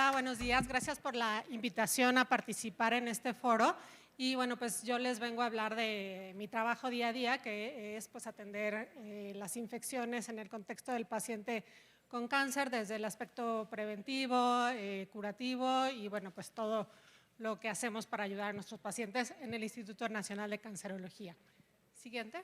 Hola, buenos días. Gracias por la invitación a participar en este foro. Y bueno, pues yo les vengo a hablar de mi trabajo día a día, que es pues atender las infecciones en el contexto del paciente con cáncer, desde el aspecto preventivo, curativo y bueno, pues todo lo que hacemos para ayudar a nuestros pacientes en el Instituto Nacional de Cancerología. Siguiente.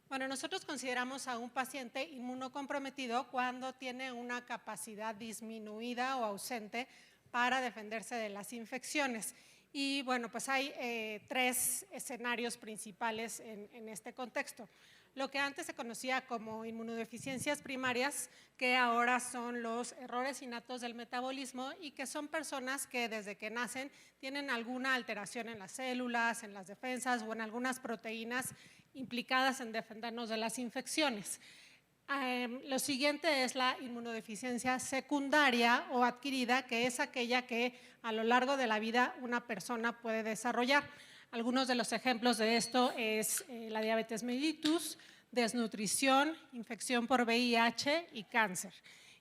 Bueno, nosotros consideramos a un paciente inmunocomprometido cuando tiene una capacidad disminuida o ausente para defenderse de las infecciones. Y bueno, pues hay tres escenarios principales en este contexto. Lo que antes se conocía como inmunodeficiencias primarias, que ahora son los errores innatos del metabolismo y que son personas que desde que nacen tienen alguna alteración en las células, en las defensas o en algunas proteínas implicadas en defendernos de las infecciones. Lo siguiente es la inmunodeficiencia secundaria o adquirida, que es aquella que a lo largo de la vida una persona puede desarrollar. Algunos de los ejemplos de esto es la diabetes mellitus, desnutrición, infección por VIH y cáncer.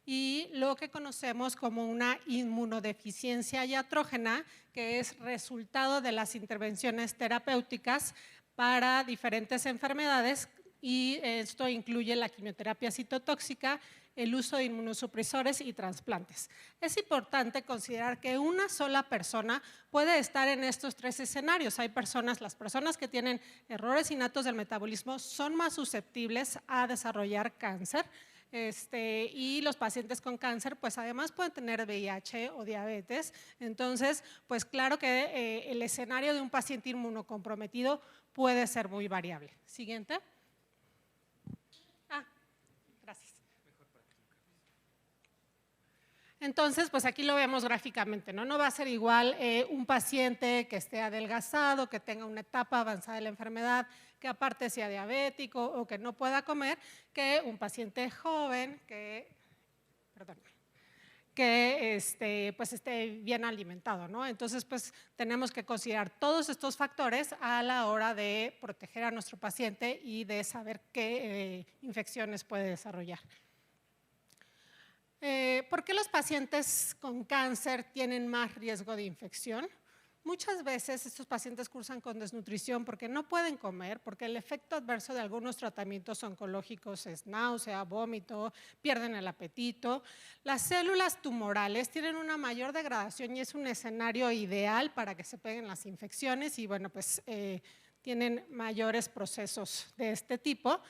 Y lo que conocemos como una inmunodeficiencia iatrógena, que es resultado de las intervenciones terapéuticas para diferentes enfermedades, y esto incluye la quimioterapia citotóxica, el uso de inmunosupresores y trasplantes. Es importante considerar que una sola persona puede estar en estos tres escenarios. Hay personas, las personas que tienen errores innatos del metabolismo son más susceptibles a desarrollar cáncer. Y los pacientes con cáncer, pues además pueden tener VIH o diabetes. Entonces, pues claro que el escenario de un paciente inmunocomprometido puede ser muy variable. Siguiente. Gracias. Entonces, pues aquí lo vemos gráficamente, ¿no? No va a ser igual un paciente que esté adelgazado, que tenga una etapa avanzada de la enfermedad, que aparte sea diabético o que no pueda comer, que un paciente joven que pues esté bien alimentado, ¿no? Entonces, pues tenemos que considerar todos estos factores a la hora de proteger a nuestro paciente y de saber qué infecciones puede desarrollar. ¿Por qué los pacientes con cáncer tienen más riesgo de infección? Muchas veces estos pacientes cursan con desnutrición porque no pueden comer, porque el efecto adverso de algunos tratamientos oncológicos es náusea, vómito, pierden el apetito. Las células tumorales tienen una mayor degradación y es un escenario ideal para que se peguen las infecciones y bueno, pues tienen mayores procesos de este tipo.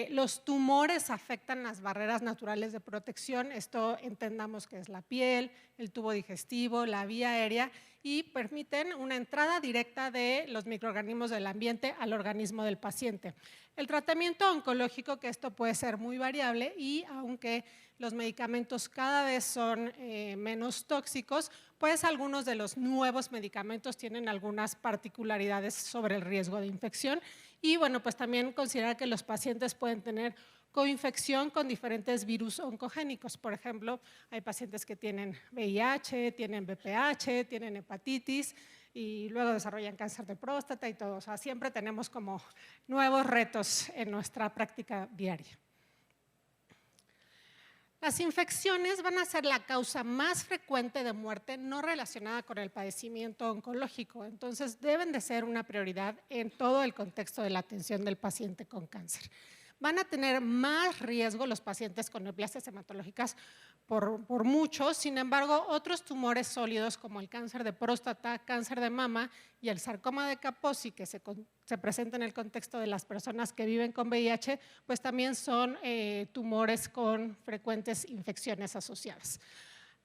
Los tumores afectan las barreras naturales de protección, esto entendamos que es la piel, el tubo digestivo, la vía aérea y permiten una entrada directa de los microorganismos del ambiente al organismo del paciente. El tratamiento oncológico, que esto puede ser muy variable y aunque los medicamentos cada vez son menos tóxicos, pues algunos de los nuevos medicamentos tienen algunas particularidades sobre el riesgo de infección y bueno, pues también considerar que los pacientes pueden tener coinfección con diferentes virus oncogénicos. Por ejemplo, hay pacientes que tienen VIH, tienen VPH, tienen hepatitis y luego desarrollan cáncer de próstata y todo. O sea, siempre tenemos como nuevos retos en nuestra práctica diaria. Las infecciones van a ser la causa más frecuente de muerte no relacionada con el padecimiento oncológico, entonces deben de ser una prioridad en todo el contexto de la atención del paciente con cáncer. Van a tener más riesgo los pacientes con neoplasias hematológicas por mucho, sin embargo, otros tumores sólidos como el cáncer de próstata, cáncer de mama y el sarcoma de Kaposi, que se presenta en el contexto de las personas que viven con VIH, pues también son tumores con frecuentes infecciones asociadas.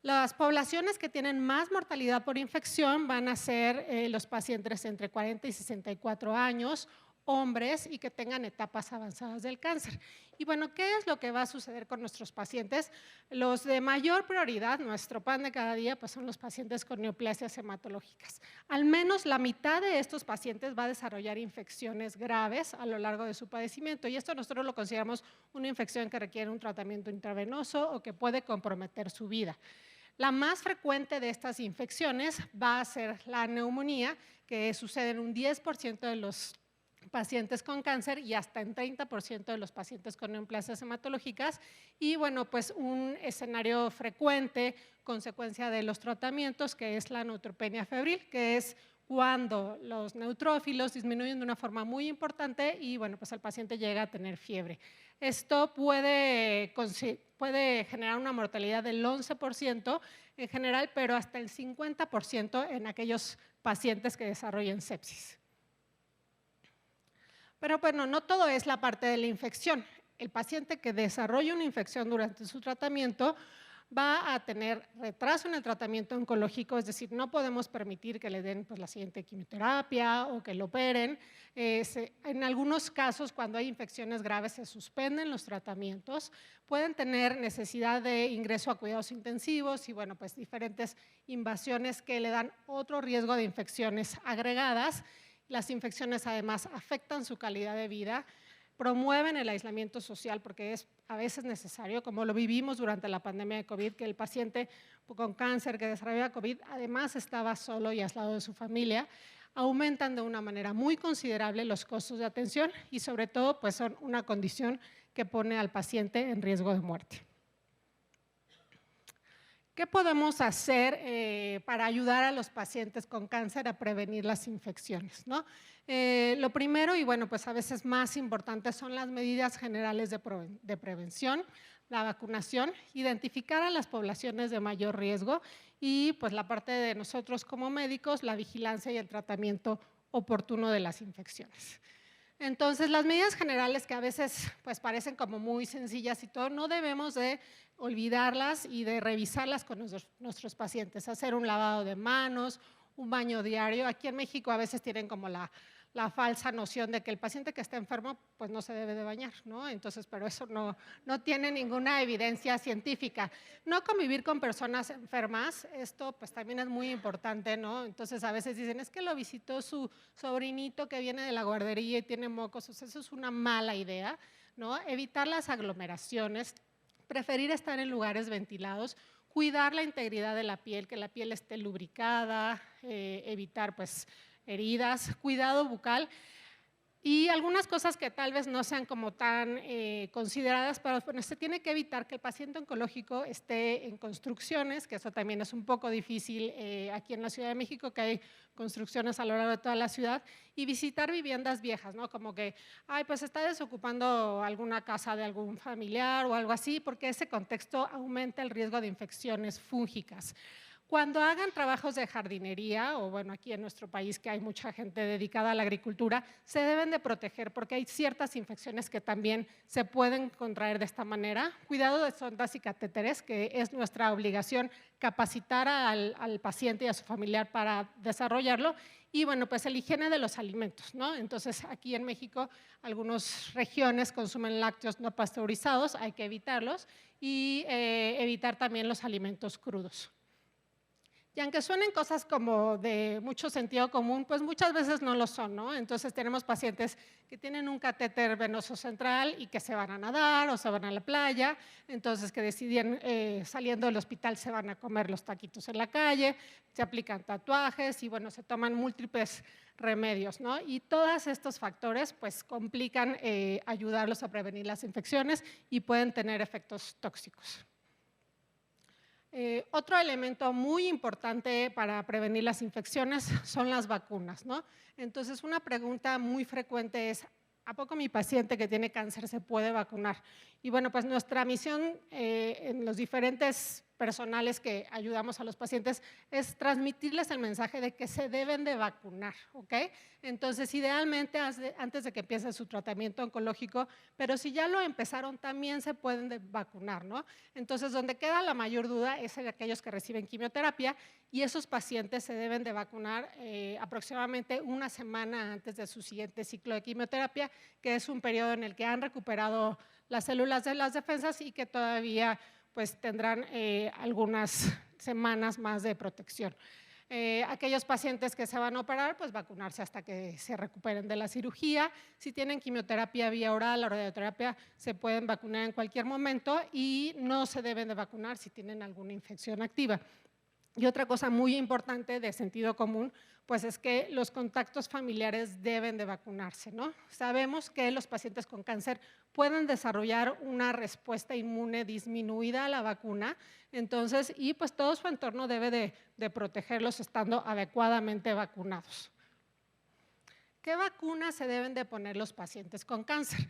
Las poblaciones que tienen más mortalidad por infección van a ser los pacientes entre 40 y 64 años, hombres y que tengan etapas avanzadas del cáncer. Y bueno, ¿qué es lo que va a suceder con nuestros pacientes? Los de mayor prioridad, nuestro pan de cada día, pues son los pacientes con neoplasias hematológicas. Al menos la mitad de estos pacientes va a desarrollar infecciones graves a lo largo de su padecimiento y esto nosotros lo consideramos una infección que requiere un tratamiento intravenoso o que puede comprometer su vida. La más frecuente de estas infecciones va a ser la neumonía, que sucede en un 10% de los pacientes con cáncer y hasta en 30% de los pacientes con neoplasias hematológicas. Y bueno, pues un escenario frecuente, consecuencia de los tratamientos, que es la neutropenia febril, que es cuando los neutrófilos disminuyen de una forma muy importante y bueno, pues el paciente llega a tener fiebre. Esto puede generar una mortalidad del 11% en general, pero hasta el 50% en aquellos pacientes que desarrollen sepsis. Pero bueno, no todo es la parte de la infección. El paciente que desarrolla una infección durante su tratamiento va a tener retraso en el tratamiento oncológico, es decir, no podemos permitir que le den pues, la siguiente quimioterapia o que lo operen. En algunos casos, cuando hay infecciones graves, se suspenden los tratamientos, pueden tener necesidad de ingreso a cuidados intensivos y bueno, pues diferentes invasiones que le dan otro riesgo de infecciones agregadas. Las infecciones además afectan su calidad de vida, promueven el aislamiento social porque es a veces necesario, como lo vivimos durante la pandemia de COVID, que el paciente con cáncer que desarrolla COVID además estaba solo y aislado de su familia. Aumentan de una manera muy considerable los costos de atención y sobre todo pues son una condición que pone al paciente en riesgo de muerte. ¿Qué podemos hacer para ayudar a los pacientes con cáncer a prevenir las infecciones, ¿no? Lo primero, y bueno, pues a veces más importante, son las medidas generales de prevención, la vacunación, identificar a las poblaciones de mayor riesgo y pues la parte de nosotros como médicos, la vigilancia y el tratamiento oportuno de las infecciones. Entonces, las medidas generales que a veces pues, parecen como muy sencillas y todo, no debemos de olvidarlas y de revisarlas con nuestros pacientes, hacer un lavado de manos, un baño diario. Aquí en México a veces tienen como la falsa noción de que el paciente que está enfermo pues no se debe de bañar, ¿no? Entonces, pero eso no tiene ninguna evidencia científica. No convivir con personas enfermas, esto pues también es muy importante, ¿no? Entonces a veces dicen, es que lo visitó su sobrinito que viene de la guardería y tiene mocos, o sea, eso es una mala idea, ¿no? Evitar las aglomeraciones, preferir estar en lugares ventilados, cuidar la integridad de la piel, que la piel esté lubricada, evitar pues heridas, cuidado bucal y algunas cosas que tal vez no sean como tan consideradas, pero bueno, se tiene que evitar que el paciente oncológico esté en construcciones, que eso también es un poco difícil aquí en la Ciudad de México, que hay construcciones a lo largo de toda la ciudad, y visitar viviendas viejas, ¿no? Como que, ay, pues está desocupando alguna casa de algún familiar o algo así, porque ese contexto aumenta el riesgo de infecciones fúngicas. Cuando hagan trabajos de jardinería, o bueno, aquí en nuestro país que hay mucha gente dedicada a la agricultura, se deben de proteger porque hay ciertas infecciones que también se pueden contraer de esta manera. Cuidado de sondas y catéteres, que es nuestra obligación capacitar al paciente y a su familiar para desarrollarlo. Y bueno, pues el higiene de los alimentos, ¿no? Entonces, aquí en México, algunas regiones consumen lácteos no pasteurizados, hay que evitarlos y evitar también los alimentos crudos. Y aunque suenen cosas como de mucho sentido común, pues muchas veces no lo son, ¿no? Entonces tenemos pacientes que tienen un catéter venoso central y que se van a nadar o se van a la playa, entonces que deciden saliendo del hospital se van a comer los taquitos en la calle, se aplican tatuajes y bueno, se toman múltiples remedios, ¿no? Y todos estos factores pues complican ayudarlos a prevenir las infecciones y pueden tener efectos tóxicos. Otro elemento muy importante para prevenir las infecciones son las vacunas, ¿no? Entonces, una pregunta muy frecuente es, ¿a poco mi paciente que tiene cáncer se puede vacunar? Y bueno, pues nuestra misión en los diferentes personales que ayudamos a los pacientes es transmitirles el mensaje de que se deben de vacunar, ¿ok? Entonces, idealmente antes de que empiece su tratamiento oncológico, pero si ya lo empezaron, también se pueden vacunar, ¿no? Entonces, donde queda la mayor duda es en aquellos que reciben quimioterapia y esos pacientes se deben de vacunar aproximadamente una semana antes de su siguiente ciclo de quimioterapia, que es un periodo en el que han recuperado las células de las defensas y que todavía pues tendrán algunas semanas más de protección. Aquellos pacientes que se van a operar, pues vacunarse hasta que se recuperen de la cirugía. Si tienen quimioterapia vía oral o radioterapia, se pueden vacunar en cualquier momento y no se deben de vacunar si tienen alguna infección activa. Y otra cosa muy importante de sentido común, pues es que los contactos familiares deben de vacunarse, ¿no? Sabemos que los pacientes con cáncer pueden desarrollar una respuesta inmune disminuida a la vacuna, entonces, y pues todo su entorno debe de protegerlos estando adecuadamente vacunados. ¿Qué vacunas se deben de poner los pacientes con cáncer?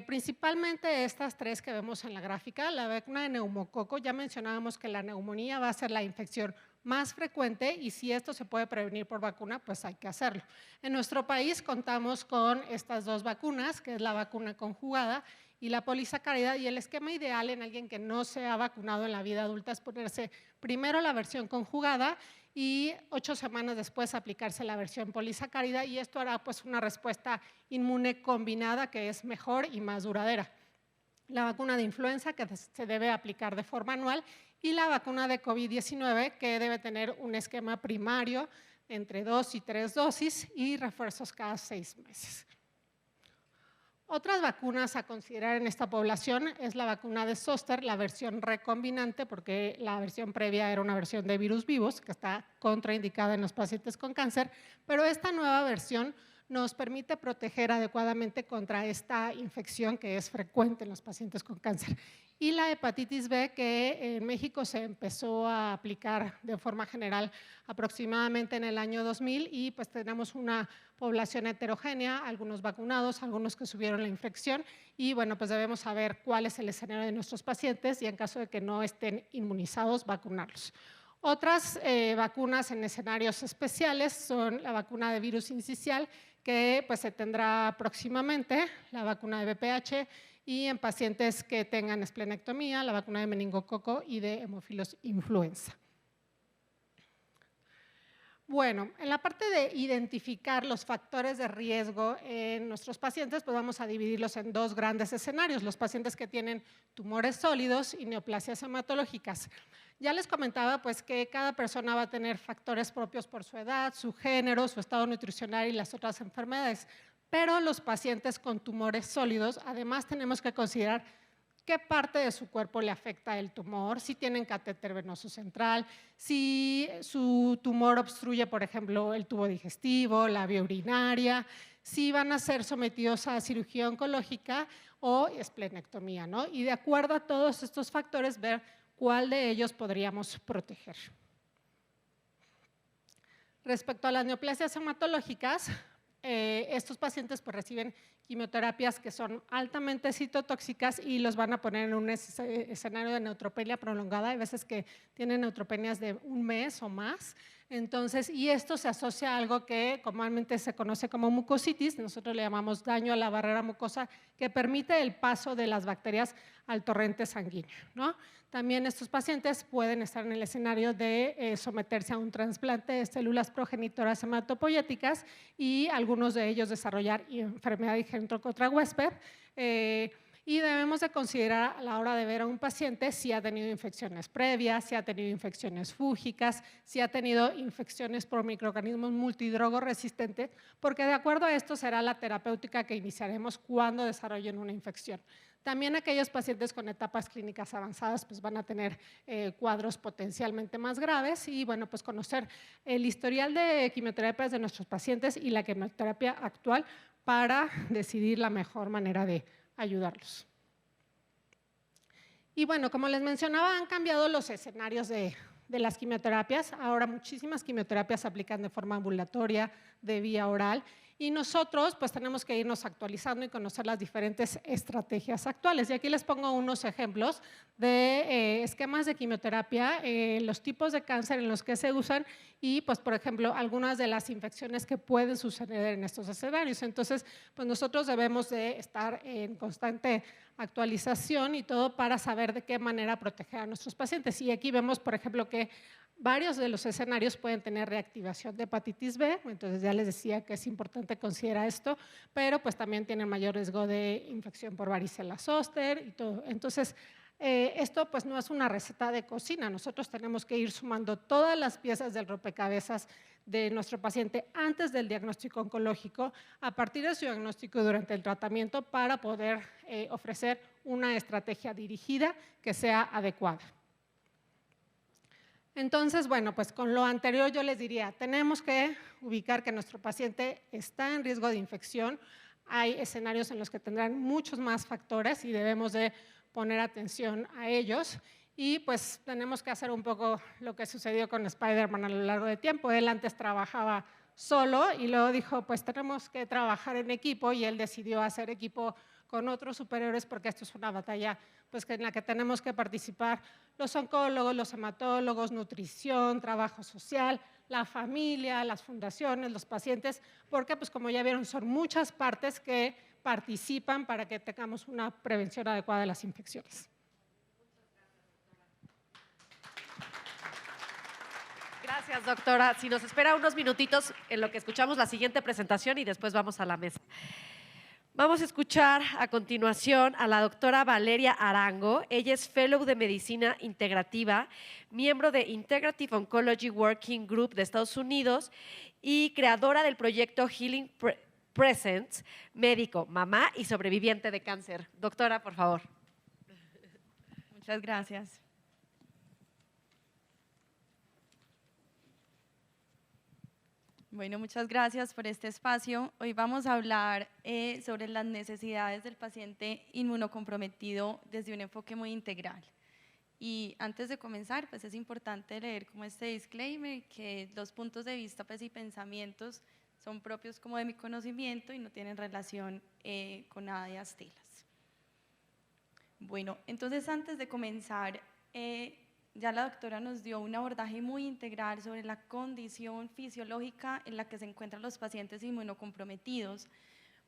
Principalmente estas tres que vemos en la gráfica. La vacuna de neumococo, ya mencionábamos que la neumonía va a ser la infección más frecuente y si esto se puede prevenir por vacuna, pues hay que hacerlo. En nuestro país contamos con estas dos vacunas, que es la vacuna conjugada y la polisacárida, y el esquema ideal en alguien que no se ha vacunado en la vida adulta es ponerse primero la versión conjugada y 8 semanas después aplicarse la versión polisacárida, y esto hará pues una respuesta inmune combinada que es mejor y más duradera. La vacuna de influenza que se debe aplicar de forma anual y la vacuna de COVID-19 que debe tener un esquema primario entre 2 y 3 dosis y refuerzos cada 6 meses. Otras vacunas a considerar en esta población es la vacuna de zóster, la versión recombinante, porque la versión previa era una versión de virus vivos que está contraindicada en los pacientes con cáncer, pero esta nueva versión nos permite proteger adecuadamente contra esta infección que es frecuente en los pacientes con cáncer. Y la hepatitis B, que en México se empezó a aplicar de forma general aproximadamente en el año 2000 y pues tenemos una población heterogénea, algunos vacunados, algunos que subieron la infección y bueno, pues debemos saber cuál es el escenario de nuestros pacientes y en caso de que no estén inmunizados, vacunarlos. Otras vacunas en escenarios especiales son la vacuna de virus sincicial, que pues se tendrá próximamente, la vacuna de VPH y en pacientes que tengan esplenectomía, la vacuna de meningococo y de hemófilos influenza. Bueno, en la parte de identificar los factores de riesgo en nuestros pacientes, pues vamos a dividirlos en dos grandes escenarios, los pacientes que tienen tumores sólidos y neoplasias hematológicas. Ya les comentaba pues que cada persona va a tener factores propios por su edad, su género, su estado nutricional y las otras enfermedades, pero los pacientes con tumores sólidos, además tenemos que considerar qué parte de su cuerpo le afecta el tumor, si tienen catéter venoso central, si su tumor obstruye, por ejemplo, el tubo digestivo, la vía urinaria, si van a ser sometidos a cirugía oncológica o esplenectomía, ¿no? Y de acuerdo a todos estos factores, ver cuál de ellos podríamos proteger. Respecto a las neoplasias hematológicas, estos pacientes pues reciben quimioterapias que son altamente citotóxicas y los van a poner en un escenario de neutropenia prolongada. Hay veces que tienen neutropenias de un mes o más. Entonces, y esto se asocia a algo que comúnmente se conoce como mucositis, nosotros le llamamos daño a la barrera mucosa, que permite el paso de las bacterias al torrente sanguíneo, ¿no? También estos pacientes pueden estar en el escenario de someterse a un trasplante de células progenitoras hematopoyéticas y algunos de ellos desarrollar enfermedad igénito contra huésped. Y debemos de considerar a la hora de ver a un paciente si ha tenido infecciones previas, si ha tenido infecciones fúngicas, si ha tenido infecciones por microorganismos multidrogo resistentes, porque de acuerdo a esto será la terapéutica que iniciaremos cuando desarrollen una infección. También aquellos pacientes con etapas clínicas avanzadas pues van a tener cuadros potencialmente más graves y bueno, pues conocer el historial de quimioterapias de nuestros pacientes y la quimioterapia actual para decidir la mejor manera de ayudarlos. Y bueno, como les mencionaba, han cambiado los escenarios de las quimioterapias. Ahora muchísimas quimioterapias se aplican de forma ambulatoria, de vía oral, y nosotros pues tenemos que irnos actualizando y conocer las diferentes estrategias actuales. Y aquí les pongo unos ejemplos de esquemas de quimioterapia, los tipos de cáncer en los que se usan y pues por ejemplo algunas de las infecciones que pueden suceder en estos escenarios. Entonces pues nosotros debemos de estar en constante actualización y todo para saber de qué manera proteger a nuestros pacientes. Y aquí vemos por ejemplo que varios de los escenarios pueden tener reactivación de hepatitis B, entonces ya les decía que es importante considerar esto, pero pues también tienen mayor riesgo de infección por varicela zoster y todo. Entonces, esto pues no es una receta de cocina, nosotros tenemos que ir sumando todas las piezas del rompecabezas de nuestro paciente antes del diagnóstico oncológico, a partir de su diagnóstico y durante el tratamiento para poder ofrecer una estrategia dirigida que sea adecuada. Entonces, bueno, pues con lo anterior yo les diría, tenemos que ubicar que nuestro paciente está en riesgo de infección. Hay escenarios en los que tendrán muchos más factores y debemos de poner atención a ellos. Y pues tenemos que hacer un poco lo que sucedió con Spider-Man a lo largo del tiempo. Él antes trabajaba solo y luego dijo, pues tenemos que trabajar en equipo, y él decidió hacer equipo con otros superiores porque esto es una batalla pues, en la que tenemos que participar los oncólogos, los hematólogos, nutrición, trabajo social, la familia, las fundaciones, los pacientes, porque pues como ya vieron son muchas partes que participan para que tengamos una prevención adecuada de las infecciones. Gracias, doctora. Si nos espera unos minutitos en lo que escuchamos la siguiente presentación y después vamos a la mesa. Vamos a escuchar a continuación a la doctora Valeria Arango. Ella es Fellow de Medicina Integrativa, miembro de Integrative Oncology Working Group de Estados Unidos y creadora del proyecto Healing Presence, médico, mamá y sobreviviente de cáncer. Doctora, por favor. Muchas gracias. Bueno, muchas gracias por este espacio. Hoy vamos a hablar sobre las necesidades del paciente inmunocomprometido desde un enfoque muy integral. Y antes de comenzar, pues es importante leer como este disclaimer, que los puntos de vista pues, y pensamientos son propios como de mi conocimiento y no tienen relación con nada de Astellas. Bueno, entonces antes de comenzar, ya la doctora nos dio un abordaje muy integral sobre la condición fisiológica en la que se encuentran los pacientes inmunocomprometidos,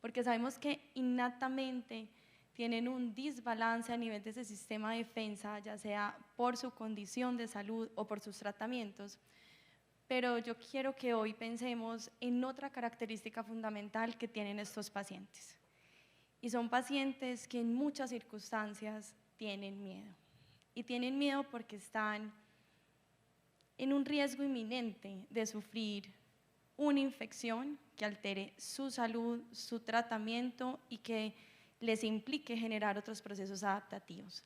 porque sabemos que innatamente tienen un desbalance a nivel de ese sistema de defensa, ya sea por su condición de salud o por sus tratamientos. Pero yo quiero que hoy pensemos en otra característica fundamental que tienen estos pacientes. Y son pacientes que en muchas circunstancias tienen miedo. Y tienen miedo porque están en un riesgo inminente de sufrir una infección que altere su salud, su tratamiento y que les implique generar otros procesos adaptativos.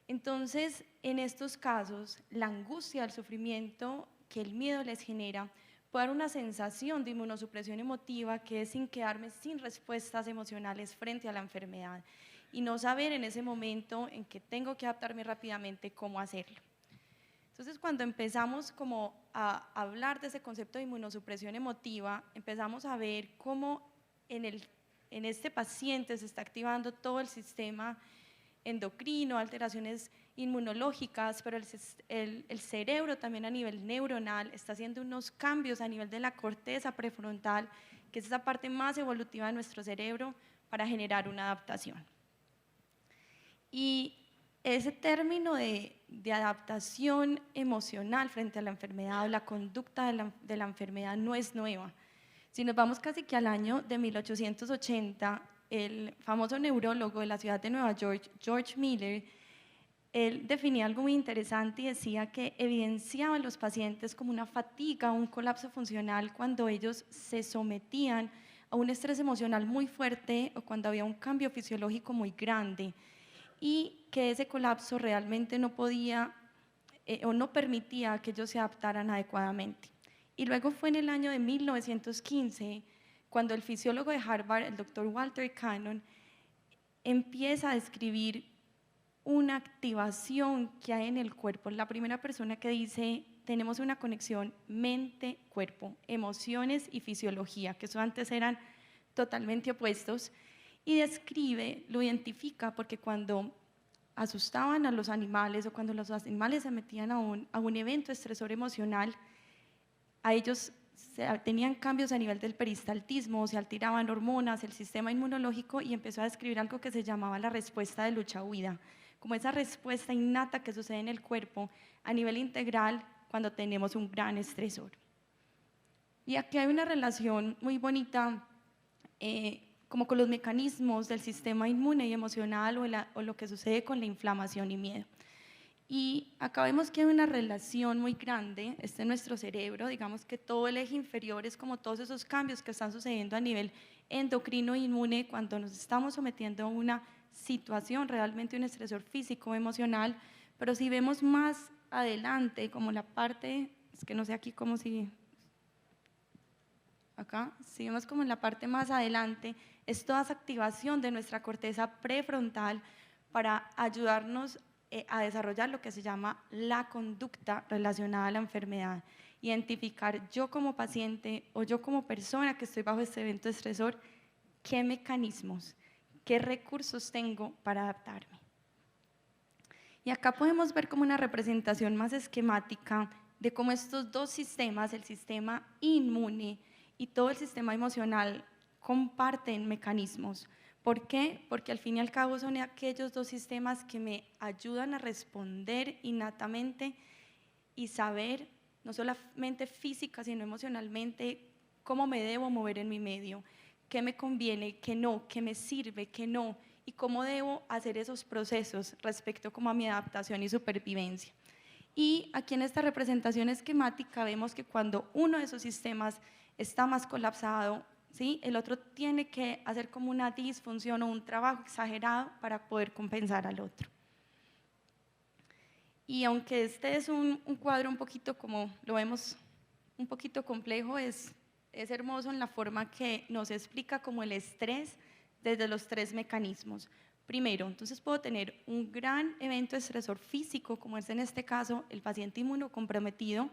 Entonces, en estos casos, la angustia, el sufrimiento que el miedo les genera puede dar una sensación de inmunosupresión emotiva que es sin quedarme sin respuestas emocionales frente a la enfermedad y no saber en ese momento en que tengo que adaptarme rápidamente cómo hacerlo. Entonces, cuando empezamos como a hablar de ese concepto de inmunosupresión emotiva, empezamos a ver cómo en este paciente se está activando todo el sistema endocrino, alteraciones inmunológicas, pero el cerebro también a nivel neuronal está haciendo unos cambios a nivel de la corteza prefrontal, que es esa parte más evolutiva de nuestro cerebro, para generar una adaptación. Y ese término de adaptación emocional frente a la enfermedad o la conducta de la enfermedad no es nueva. Si nos vamos casi que al año de 1880, el famoso neurólogo de la ciudad de Nueva York, George Miller, él definía algo muy interesante y decía que evidenciaba a los pacientes como una fatiga, un colapso funcional cuando ellos se sometían a un estrés emocional muy fuerte o cuando había un cambio fisiológico muy grande, y que ese colapso realmente no podía o no permitía que ellos se adaptaran adecuadamente. Y luego fue en el año de 1915 cuando el fisiólogo de Harvard, el doctor Walter Cannon, empieza a describir una activación que hay en el cuerpo. La primera persona que dice, tenemos una conexión mente-cuerpo, emociones y fisiología, que eso antes eran totalmente opuestos, y describe, lo identifica, porque cuando asustaban a los animales o cuando los animales se metían a un evento estresor emocional, a ellos tenían cambios a nivel del peristaltismo, se alteraban hormonas, el sistema inmunológico, y empezó a describir algo que se llamaba la respuesta de lucha-huida, como esa respuesta innata que sucede en el cuerpo a nivel integral cuando tenemos un gran estresor. Y aquí hay una relación muy bonita como con los mecanismos del sistema inmune y emocional o lo que sucede con la inflamación y miedo. Y acá vemos que hay una relación muy grande, este es nuestro cerebro, digamos que todo el eje inferior es como todos esos cambios que están sucediendo a nivel endocrino e inmune cuando nos estamos sometiendo a una situación, realmente un estresor físico o emocional, pero si vemos más adelante, como la parte, es que no sé aquí cómo si, acá, si vemos como en la parte más adelante, es toda esa activación de nuestra corteza prefrontal para ayudarnos a desarrollar lo que se llama la conducta relacionada a la enfermedad. Identificar yo como paciente o yo como persona que estoy bajo este evento estresor, qué mecanismos, qué recursos tengo para adaptarme. Y acá podemos ver como una representación más esquemática de cómo estos dos sistemas, el sistema inmune y todo el sistema emocional, comparten mecanismos. ¿Por qué? Porque al fin y al cabo son aquellos dos sistemas que me ayudan a responder innatamente y saber, no solamente física, sino emocionalmente, cómo me debo mover en mi medio, qué me conviene, qué no, qué me sirve, qué no, y cómo debo hacer esos procesos respecto como a mi adaptación y supervivencia. Y aquí en esta representación esquemática vemos que cuando uno de esos sistemas está más colapsado, ¿sí?, el otro tiene que hacer como una disfunción o un trabajo exagerado para poder compensar al otro. Y aunque este es un cuadro un poquito, como lo vemos, un poquito complejo, es hermoso en la forma que nos explica como el estrés desde los tres mecanismos. Primero, entonces puedo tener un gran evento estresor físico, como es en este caso el paciente inmunocomprometido,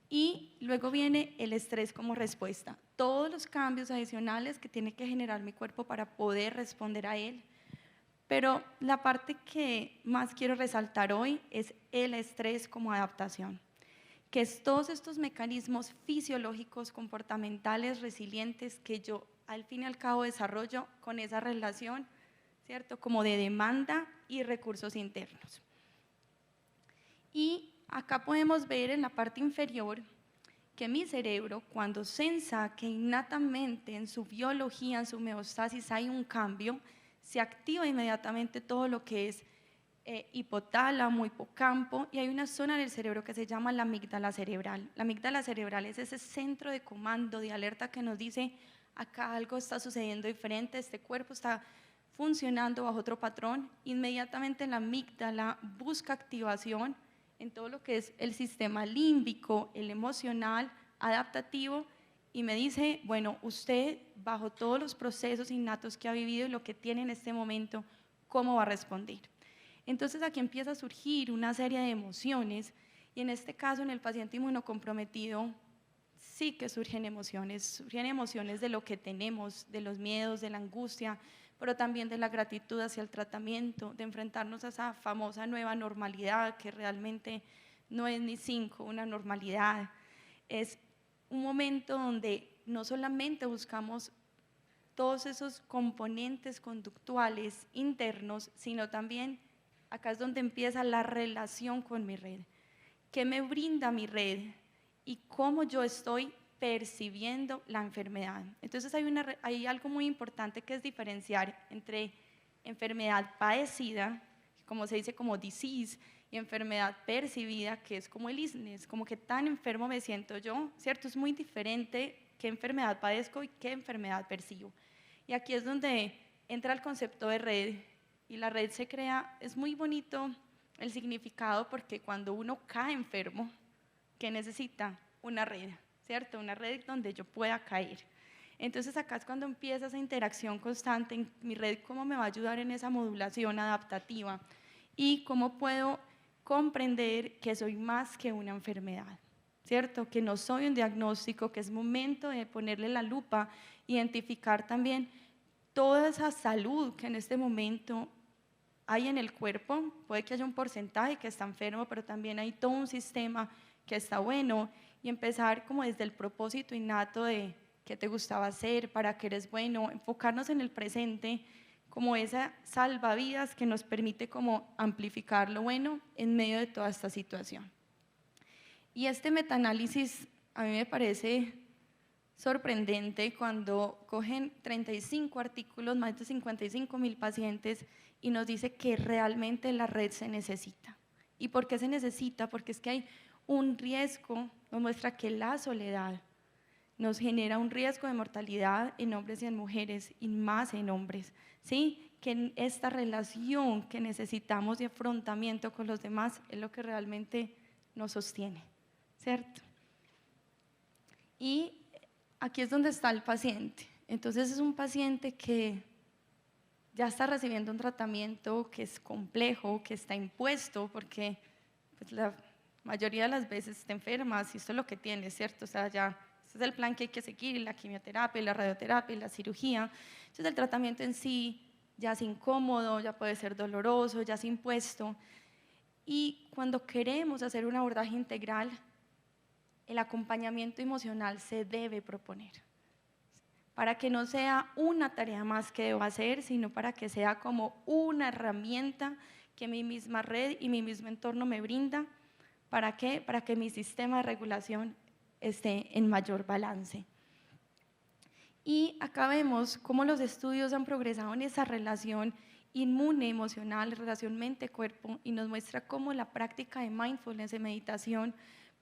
y luego viene el estrés como respuesta. Todos los cambios adicionales que tiene que generar mi cuerpo para poder responder a él. Pero la parte que más quiero resaltar hoy es el estrés como adaptación, que es todos estos mecanismos fisiológicos, comportamentales, resilientes que yo al fin y al cabo desarrollo con esa relación, ¿cierto?, como de demanda y recursos internos. Y acá podemos ver en la parte inferior que mi cerebro, cuando sensa que innatamente en su biología, en su homeostasis hay un cambio, se activa inmediatamente todo lo que es hipotálamo, hipocampo, y hay una zona del cerebro que se llama la amígdala cerebral. La amígdala cerebral es ese centro de comando, de alerta que nos dice, acá algo está sucediendo diferente, este cuerpo está funcionando bajo otro patrón. Inmediatamente la amígdala busca activación en todo lo que es el sistema límbico, el emocional, adaptativo, y me dice, bueno, usted bajo todos los procesos innatos que ha vivido y lo que tiene en este momento, ¿cómo va a responder? Entonces aquí empieza a surgir una serie de emociones, y en este caso en el paciente inmunocomprometido sí que surgen emociones de lo que tenemos, de los miedos, de la angustia, pero también de la gratitud hacia el tratamiento, de enfrentarnos a esa famosa nueva normalidad que realmente no es ni una normalidad. Es un momento donde no solamente buscamos todos esos componentes conductuales internos, sino también acá es donde empieza la relación con mi red. ¿Qué me brinda mi red? Y cómo yo estoy percibiendo la enfermedad. Entonces hay algo muy importante que es diferenciar entre enfermedad padecida, como se dice como disease, y enfermedad percibida, que es como el illness, como que tan enfermo me siento yo, ¿cierto? Es muy diferente qué enfermedad padezco y qué enfermedad percibo. Y aquí es donde entra el concepto de red, y la red se crea, es muy bonito el significado, porque cuando uno cae enfermo, ¿qué necesita? Una red, ¿cierto? Una red donde yo pueda caer. Entonces acá es cuando empieza esa interacción constante en mi red, cómo me va a ayudar en esa modulación adaptativa y cómo puedo comprender que soy más que una enfermedad, ¿cierto? Que no soy un diagnóstico, que es momento de ponerle la lupa, identificar también toda esa salud que en este momento hay en el cuerpo. Puede que haya un porcentaje que está enfermo, pero también hay todo un sistema que está bueno, y empezar como desde el propósito innato de qué te gustaba hacer, para qué eres bueno, enfocarnos en el presente como esa salvavidas que nos permite como amplificar lo bueno en medio de toda esta situación. Y este metaanálisis a mí me parece sorprendente cuando cogen 35 artículos, más de 55,000 pacientes, y nos dice que realmente la red se necesita. ¿Y por qué se necesita? Porque es que hay un riesgo, nos muestra que la soledad nos genera un riesgo de mortalidad en hombres y en mujeres, y más en hombres, ¿sí? Que en esta relación que necesitamos de afrontamiento con los demás es lo que realmente nos sostiene, ¿cierto? Y aquí es donde está el paciente. Entonces es un paciente que ya está recibiendo un tratamiento que es complejo, que está impuesto, porque pues, la mayoría de las veces te enfermas y esto es lo que tienes, ¿cierto? O sea, ya este es el plan que hay que seguir, la quimioterapia, la radioterapia, la cirugía. Entonces el tratamiento en sí ya es incómodo, ya puede ser doloroso, ya es impuesto. Y cuando queremos hacer un abordaje integral, el acompañamiento emocional se debe proponer, para que no sea una tarea más que debo hacer, sino para que sea como una herramienta que mi misma red y mi mismo entorno me brinda. ¿Para qué? Para que mi sistema de regulación esté en mayor balance. Y acá vemos cómo los estudios han progresado en esa relación inmune emocional, relación mente-cuerpo, y nos muestra cómo la práctica de mindfulness, de meditación,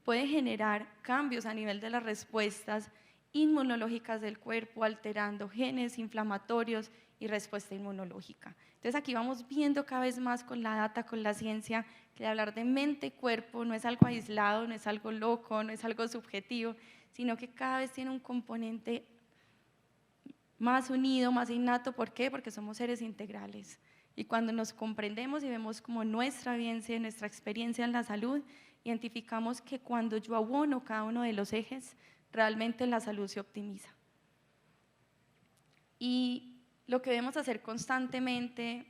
puede generar cambios a nivel de las respuestas inmunológicas del cuerpo, alterando genes inflamatorios y respuesta inmunológica. Entonces aquí vamos viendo cada vez más con la data, con la ciencia, que hablar de mente-cuerpo no es algo aislado, no es algo loco, no es algo subjetivo, sino que cada vez tiene un componente más unido, más innato. ¿Por qué? Porque somos seres integrales. Y cuando nos comprendemos y vemos como nuestra vivencia, nuestra experiencia en la salud, identificamos que cuando yo abono cada uno de los ejes, realmente la salud se optimiza. Y lo que debemos hacer constantemente,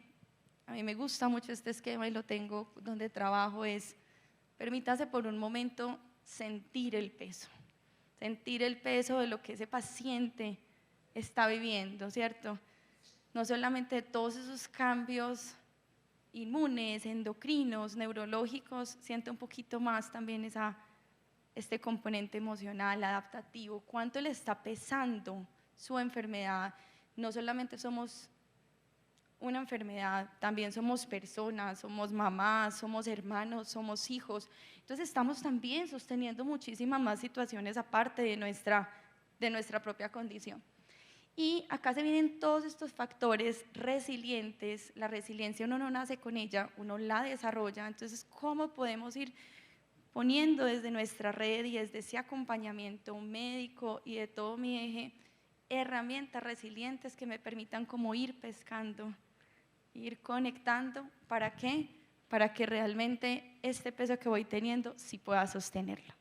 a mí me gusta mucho este esquema y lo tengo donde trabajo, es permítase por un momento sentir el peso de lo que ese paciente está viviendo, ¿cierto? No solamente todos esos cambios inmunes, endocrinos, neurológicos, siente un poquito más también este componente emocional, adaptativo, cuánto le está pesando su enfermedad. No solamente somos una enfermedad, también somos personas, somos mamás, somos hermanos, somos hijos. Entonces estamos también sosteniendo muchísimas más situaciones aparte de nuestra propia condición. Y acá se vienen todos estos factores resilientes. La resiliencia uno no nace con ella, uno la desarrolla. Entonces, ¿cómo podemos ir poniendo desde nuestra red y desde ese acompañamiento médico y de todo mi eje herramientas resilientes que me permitan como ir pescando, ir conectando? ¿Para qué? Para que realmente este peso que voy teniendo sí pueda sostenerlo.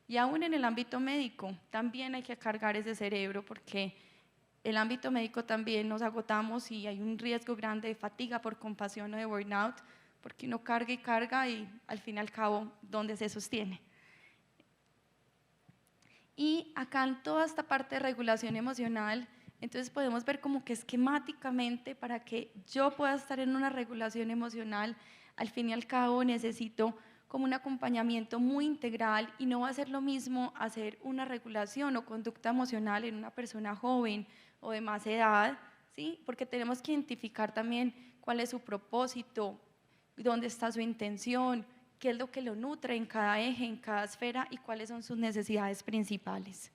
Y aún en el ámbito médico también hay que cargar ese cerebro, porque el ámbito médico también nos agotamos y hay un riesgo grande de fatiga por compasión o de burnout, porque uno carga y carga y al fin y al cabo, ¿dónde se sostiene? Y acá en toda esta parte de regulación emocional, entonces podemos ver como que esquemáticamente, para que yo pueda estar en una regulación emocional, al fin y al cabo necesito como un acompañamiento muy integral, y no va a ser lo mismo hacer una regulación o conducta emocional en una persona joven o de más edad, ¿sí? Porque tenemos que identificar también cuál es su propósito, dónde está su intención, qué es lo que lo nutre en cada eje, en cada esfera, y cuáles son sus necesidades principales.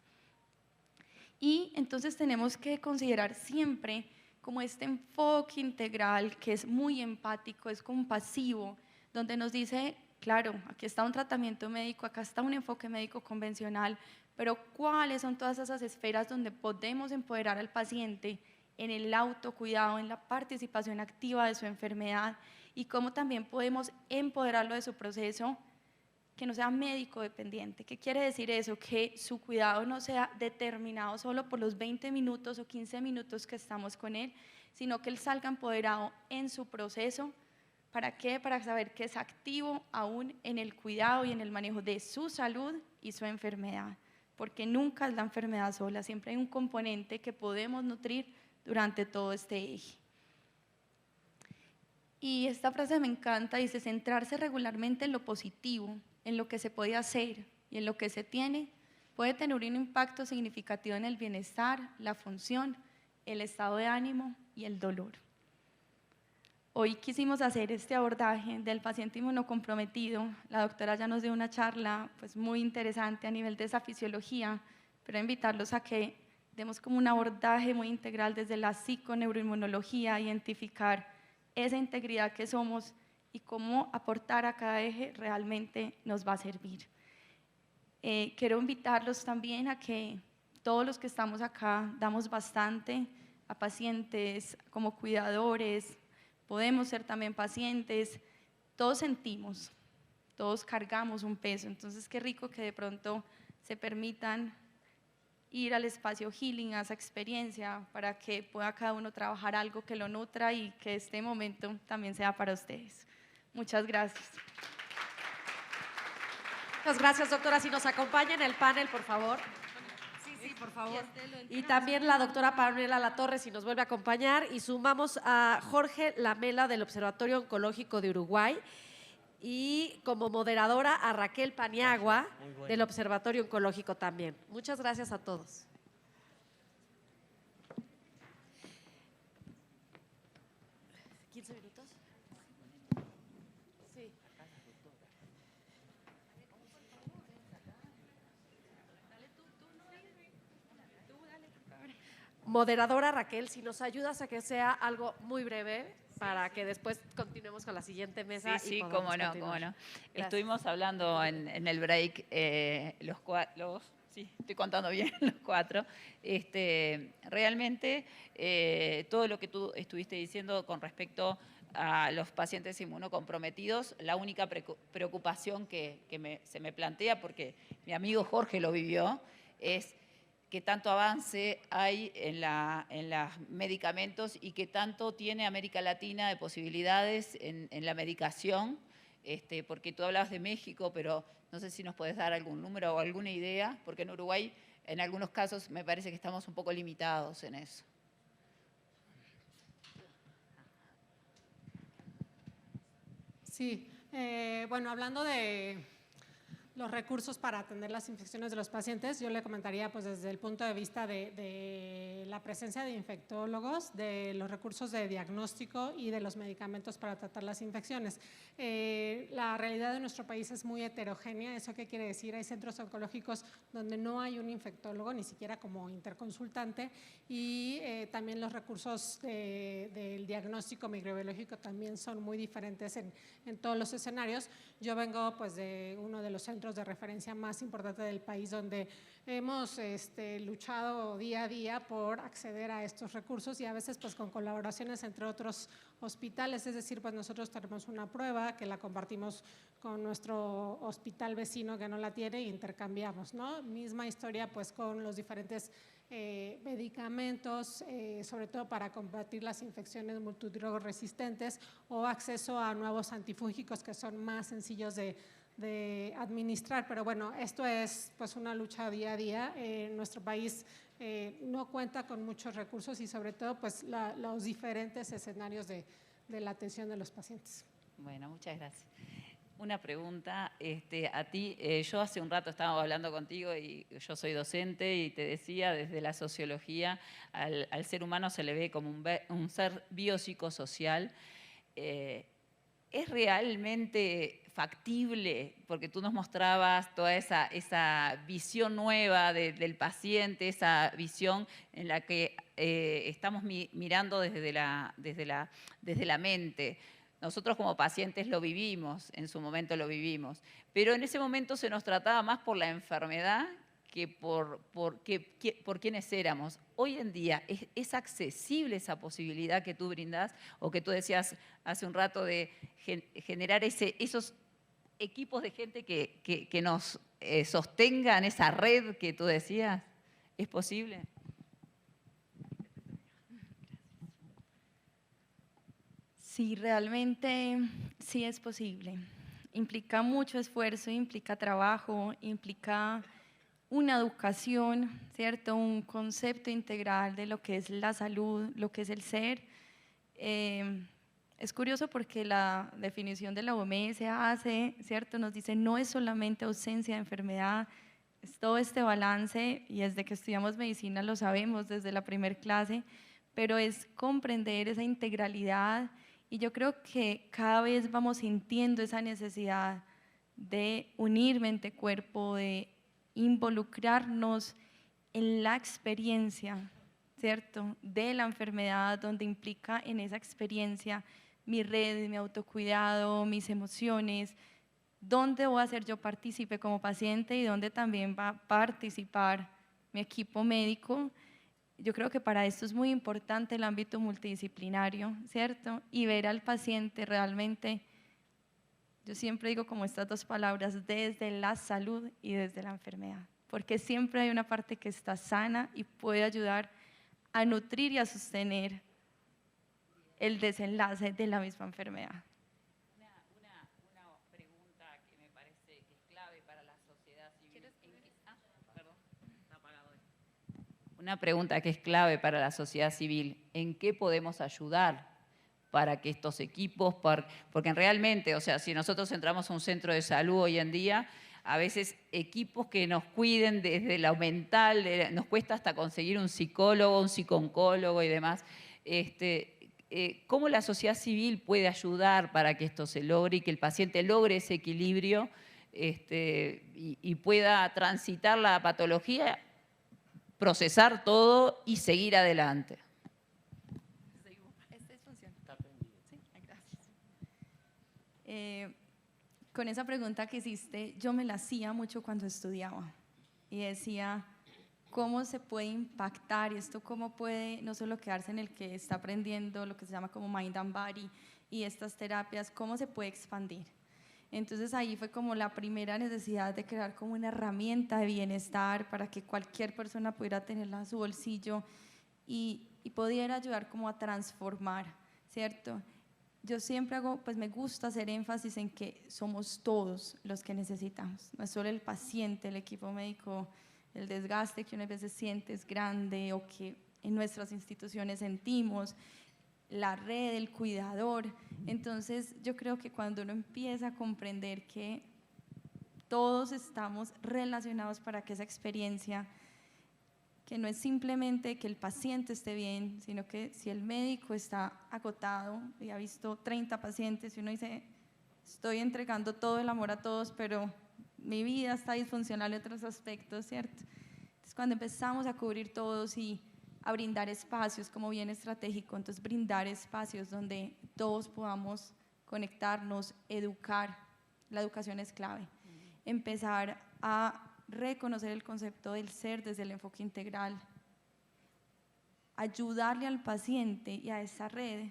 Y entonces tenemos que considerar siempre como este enfoque integral que es muy empático, es compasivo, donde nos dice, claro, aquí está un tratamiento médico, acá está un enfoque médico convencional, pero ¿cuáles son todas esas esferas donde podemos empoderar al paciente en el autocuidado, en la participación activa de su enfermedad, y cómo también podemos empoderarlo de su proceso, que no sea médico dependiente? ¿Qué quiere decir eso? Que su cuidado no sea determinado solo por los 20 minutos o 15 minutos que estamos con él, sino que él salga empoderado en su proceso. ¿Para qué? Para saber que es activo aún en el cuidado y en el manejo de su salud y su enfermedad, porque nunca es la enfermedad sola, siempre hay un componente que podemos nutrir durante todo este eje. Y esta frase me encanta, dice: centrarse regularmente en lo positivo, en lo que se puede hacer y en lo que se tiene, puede tener un impacto significativo en el bienestar, la función, el estado de ánimo y el dolor. Hoy quisimos hacer este abordaje del paciente inmunocomprometido. La doctora ya nos dio una charla pues muy interesante a nivel de esa fisiología, pero invitarlos a que demos como un abordaje muy integral desde la psiconeuroinmunología, identificar esa integridad que somos y cómo aportar a cada eje realmente nos va a servir. Quiero invitarlos también a que todos los que estamos acá damos bastante a pacientes como cuidadores, podemos ser también pacientes, todos sentimos, todos cargamos un peso, entonces qué rico que de pronto se permitan ir al espacio healing, a esa experiencia, para que pueda cada uno trabajar algo que lo nutra y que este momento también sea para ustedes. Muchas gracias. Muchas gracias, doctora. Si nos acompaña en el panel, por favor. Sí, por favor. Y también la doctora Pamela Latorre, si nos vuelve a acompañar. Y sumamos a Jorge Lamela del Observatorio Oncológico de Uruguay y como moderadora a Raquel Paniagua del Observatorio Oncológico también. Muchas gracias a todos. ¿15 minutos? Sí. Moderadora Raquel, si nos ayudas a que sea algo muy breve para que después continuemos con la siguiente mesa. Sí, y cómo no, continuar. cómo no. Gracias. Estuvimos hablando en el break, sí, estoy contando bien los cuatro. Realmente, todo lo que tú estuviste diciendo con respecto a los pacientes inmunocomprometidos, la única preocupación que se me plantea, porque mi amigo Jorge lo vivió, es qué tanto avance hay en los medicamentos y qué tanto tiene América Latina de posibilidades en la medicación, porque tú hablabas de México, pero no sé si nos puedes dar algún número o alguna idea, porque en Uruguay en algunos casos me parece que estamos un poco limitados en eso. Sí, bueno, hablando de los recursos para atender las infecciones de los pacientes, yo le comentaría pues desde el punto de vista de la presencia de infectólogos, de los recursos de diagnóstico y de los medicamentos para tratar las infecciones. La realidad de nuestro país es muy heterogénea. ¿Eso qué quiere decir? Hay centros oncológicos donde no hay un infectólogo, ni siquiera como interconsultante, y también los recursos del diagnóstico microbiológico también son muy diferentes en todos los escenarios. Yo vengo pues de uno de los centros de referencia más importantes del país, donde hemos luchado día a día por acceder a estos recursos y a veces pues con colaboraciones entre otros hospitales, es decir, pues nosotros tenemos una prueba que la compartimos con nuestro hospital vecino que no la tiene e intercambiamos, ¿no? Misma historia pues con los diferentes medicamentos, sobre todo para combatir las infecciones multidrogresistentes o acceso a nuevos antifúngicos que son más sencillos de administrar, pero bueno, esto es pues una lucha día a día. Nuestro país no cuenta con muchos recursos y sobre todo pues los diferentes escenarios de la atención de los pacientes. Bueno, muchas gracias. Una pregunta a ti. Yo hace un rato estábamos hablando contigo y yo soy docente y te decía, desde la sociología al ser humano se le ve como un ser biopsicosocial. ¿Es realmente factible? Porque tú nos mostrabas toda esa visión nueva del paciente, esa visión en la que estamos mirando desde la mente. Nosotros como pacientes lo vivimos, en su momento lo vivimos, pero en ese momento se nos trataba más por la enfermedad que por quienes éramos. Hoy en día, ¿es accesible esa posibilidad que tú brindás o que tú decías hace un rato de generar esos equipos de gente que nos sostengan esa red que tú decías? ¿Es posible? Sí, realmente sí es posible. Implica mucho esfuerzo, implica trabajo, implica una educación, ¿cierto? Un concepto integral de lo que es la salud, lo que es el ser. Es curioso porque la definición de la OMS hace, ¿cierto? Nos dice no es solamente ausencia de enfermedad, es todo este balance, y desde que estudiamos medicina lo sabemos desde la primer clase, pero es comprender esa integralidad. Y yo creo que cada vez vamos sintiendo esa necesidad de unir mente-cuerpo, de involucrarnos en la experiencia, ¿cierto?, de la enfermedad, donde implica en esa experiencia mi red, mi autocuidado, mis emociones, dónde voy a ser yo partícipe como paciente y dónde también va a participar mi equipo médico. Yo creo que para esto es muy importante el ámbito multidisciplinario, ¿cierto? Y ver al paciente realmente, yo siempre digo como estas dos palabras, desde la salud y desde la enfermedad, porque siempre hay una parte que está sana y puede ayudar a nutrir y a sostener el desenlace de la misma enfermedad. Una pregunta que me parece que es clave para la sociedad civil. Perdón, está apagado esto. Una pregunta que es clave para la sociedad civil. ¿En qué podemos ayudar para que estos equipos, porque realmente, o sea, si nosotros entramos a un centro de salud hoy en día, a veces equipos que nos cuiden desde lo mental, nos cuesta hasta conseguir un psicólogo, un psicooncólogo y demás. ¿Cómo la sociedad civil puede ayudar para que esto se logre y que el paciente logre ese equilibrio y pueda transitar la patología, procesar todo y seguir adelante? Con esa pregunta que hiciste, yo me la hacía mucho cuando estudiaba y decía, ¿cómo se puede impactar y esto cómo puede no solo quedarse en el que está aprendiendo lo que se llama como Mind and Body y estas terapias, cómo se puede expandir? Entonces ahí fue como la primera necesidad de crear como una herramienta de bienestar para que cualquier persona pudiera tenerla en su bolsillo y pudiera ayudar como a transformar, ¿cierto? Yo siempre pues me gusta hacer énfasis en que somos todos los que necesitamos, no es solo el paciente, el equipo médico, el desgaste que unas veces siente es grande o que en nuestras instituciones sentimos, la red, el cuidador. Entonces yo creo que cuando uno empieza a comprender que todos estamos relacionados para que esa experiencia, que no es simplemente que el paciente esté bien, sino que si el médico está agotado y ha visto 30 pacientes y uno dice, estoy entregando todo el amor a todos, pero mi vida está disfuncional en otros aspectos, ¿cierto? Entonces cuando empezamos a cubrir todos y a brindar espacios como bien estratégico, entonces brindar espacios donde todos podamos conectarnos, educar, la educación es clave, empezar a reconocer el concepto del ser desde el enfoque integral, ayudarle al paciente y a esa red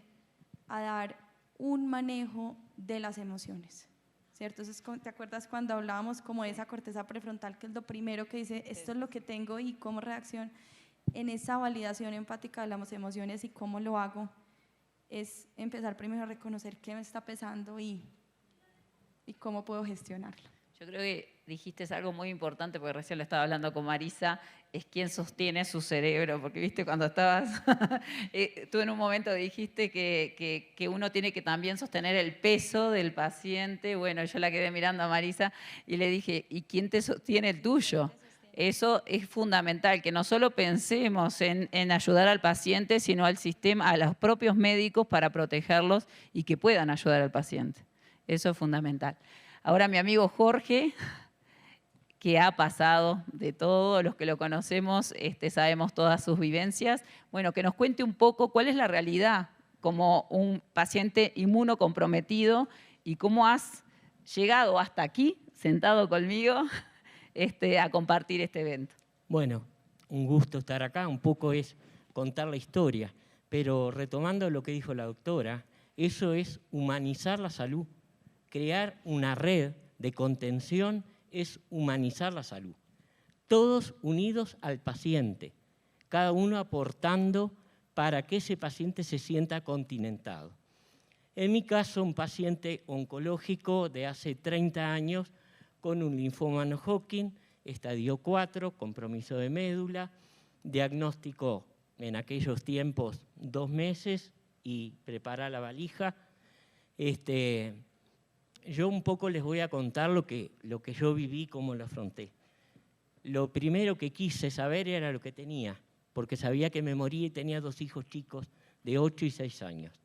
a dar un manejo de las emociones, ¿cierto? Entonces, ¿te acuerdas cuando hablábamos como de esa corteza prefrontal, que es lo primero que dice, esto es lo que tengo y cómo reacciono? En esa validación empática de las emociones y cómo lo hago, es empezar primero a reconocer qué me está pesando y cómo puedo gestionarlo. Yo creo que dijiste algo muy importante, porque recién lo estaba hablando con Marisa, es quién sostiene su cerebro, porque viste cuando estabas, tú en un momento dijiste que uno tiene que también sostener el peso del paciente. Bueno, yo la quedé mirando a Marisa y le dije, ¿y quién te sostiene el tuyo? Eso es fundamental, que no solo pensemos en ayudar al paciente, sino al sistema, a los propios médicos para protegerlos y que puedan ayudar al paciente. Eso es fundamental. Ahora mi amigo Jorge, que ha pasado de todo, los que lo conocemos sabemos todas sus vivencias, bueno, que nos cuente un poco cuál es la realidad como un paciente inmunocomprometido y cómo has llegado hasta aquí, sentado conmigo, a compartir este evento. Bueno, un gusto estar acá, un poco es contar la historia, pero retomando lo que dijo la doctora, eso es humanizar la salud. Crear una red de contención es humanizar la salud. Todos unidos al paciente, cada uno aportando para que ese paciente se sienta continentado. En mi caso, un paciente oncológico de hace 30 años con un linfoma no-Hodgkin, estadio 4, compromiso de médula, diagnóstico en aquellos tiempos 2 meses y prepara la valija. Yo un poco les voy a contar lo que yo viví, cómo lo afronté. Lo primero que quise saber era lo que tenía, porque sabía que me moría y tenía 2 hijos chicos de 8 y 6 años.